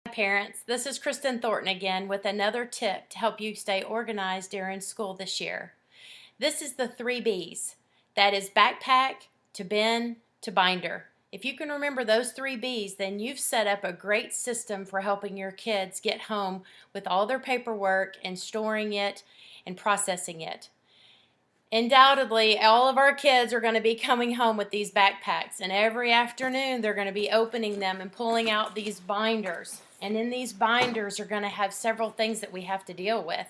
Parents, this is Kristen Thornton again with another tip to help you stay organized during school this year. This is the 3 B's. That is backpack to bin to binder. If you can remember those 3 B's, then you've set up a great system for helping your kids get home with all their paperwork and storing it and processing it. Undoubtedly, all of our kids are going to be coming home with these backpacks, and every afternoon they're going to be opening them and pulling out these binders. And in these binders are going to have several things that we have to deal with.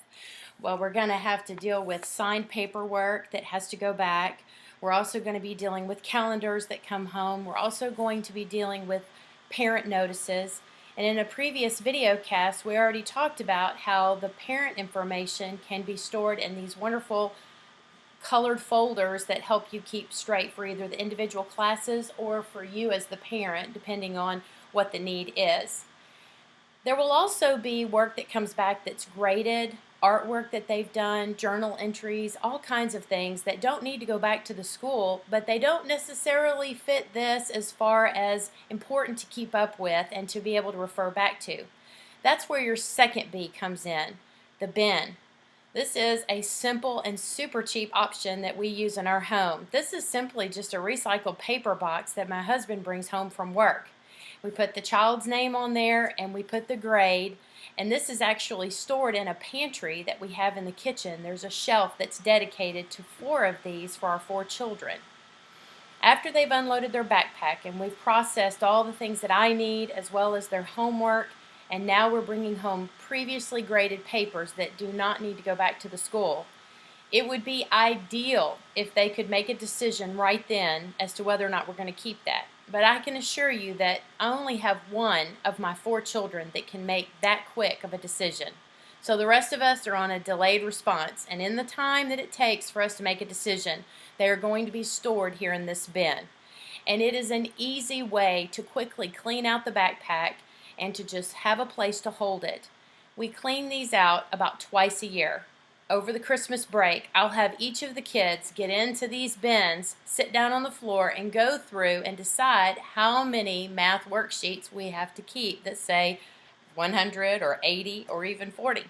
Well, we're going to have to deal with signed paperwork that has to go back. We're also going to be dealing with calendars that come home. We're also going to be dealing with parent notices. And in a previous video cast, we already talked about how the parent information can be stored in these wonderful colored folders that help you keep straight for either the individual classes or for you as the parent, depending on what the need is. There will also be work that comes back that's graded, artwork that they've done, journal entries, all kinds of things that don't need to go back to the school, but they don't necessarily fit this as far as important to keep up with and to be able to refer back to. That's where your second B comes in, the bin. This is a simple and super cheap option that we use in our home. This is simply just a recycled paper box that my husband brings home from work. We put the child's name on there and we put the grade, and this is actually stored in a pantry that we have in the kitchen. There's a shelf that's dedicated to 4 of these for our 4 children. After they've unloaded their backpack and we've processed all the things that I need as well as their homework, and now we're bringing home previously graded papers that do not need to go back to the school. It would be ideal if they could make a decision right then as to whether or not we're going to keep that. But I can assure you that I only have 1 of my 4 children that can make that quick of a decision. So the rest of us are on a delayed response, and in the time that it takes for us to make a decision, they are going to be stored here in this bin. And it is an easy way to quickly clean out the backpack and to just have a place to hold it. We clean these out about twice a year. Over the Christmas break, I'll have each of the kids get into these bins, sit down on the floor, and go through and decide how many math worksheets we have to keep that say 100 or 80 or even 40.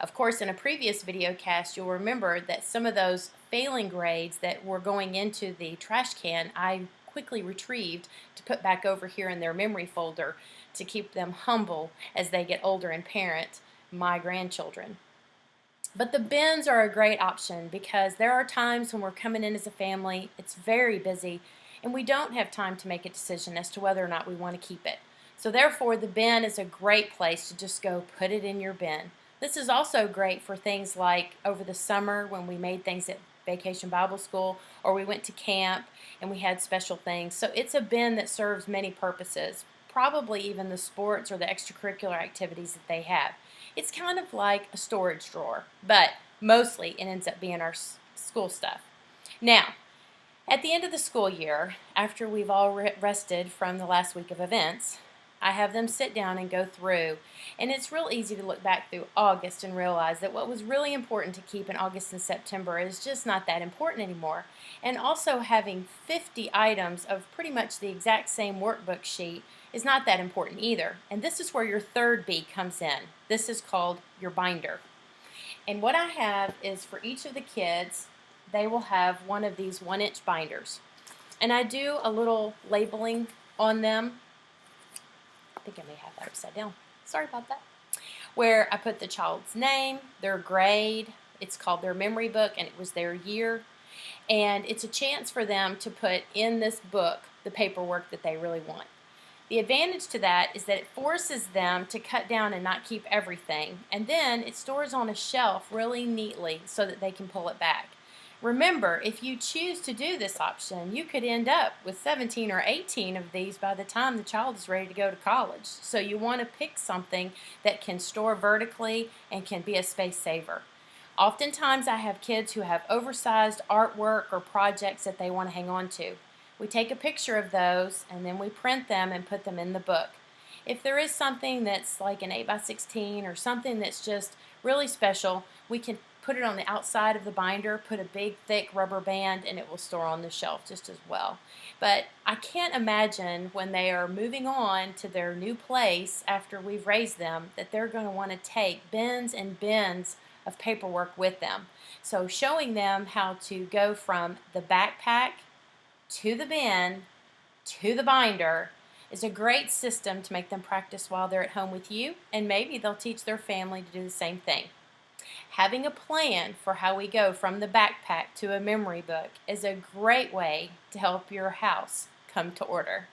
Of course, in a previous video cast, you'll remember that some of those failing grades that were going into the trash can, I quickly retrieved to put back over here in their memory folder to keep them humble as they get older and parent my grandchildren. But the bins are a great option because there are times when we're coming in as a family, it's very busy, and we don't have time to make a decision as to whether or not we want to keep it. So therefore, the bin is a great place to just go put it in your bin. This is also great for things like over the summer when we made things at Vacation Bible School, or we went to camp and we had special things. So it's a bin that serves many purposes, probably even the sports or the extracurricular activities that they have. It's kind of like a storage drawer, but mostly it ends up being our school stuff. Now, at the end of the school year, after we've all rested from the last week of events, I have them sit down and go through, and it's real easy to look back through August and realize that what was really important to keep in August and September is just not that important anymore. And also having 50 items of pretty much the exact same workbook sheet is not that important either. And this is where your third B comes in. This is called your binder. And what I have is for each of the kids, they will have one of these 1-inch binders. And I do a little labeling on them. I think I may have that upside down. Sorry about that. Where I put the child's name, their grade, it's called their memory book, and it was their year. And it's a chance for them to put in this book the paperwork that they really want. The advantage to that is that it forces them to cut down and not keep everything, and then it stores on a shelf really neatly so that they can pull it back. Remember, if you choose to do this option, you could end up with 17 or 18 of these by the time the child is ready to go to college. So you want to pick something that can store vertically and can be a space saver. Oftentimes I have kids who have oversized artwork or projects that they want to hang on to. We take a picture of those and then we print them and put them in the book. If there is something that's like an 8x16 or something that's just really special, we can put it on the outside of the binder, put a big thick rubber band, and it will store on the shelf just as well. But I can't imagine when they are moving on to their new place after we've raised them that they're going to want to take bins and bins of paperwork with them. So showing them how to go from the backpack to the bin to the binder is a great system to make them practice while they're at home with you, and maybe they'll teach their family to do the same thing. Having a plan for how we go from the backpack to a memory book is a great way to help your house come to order.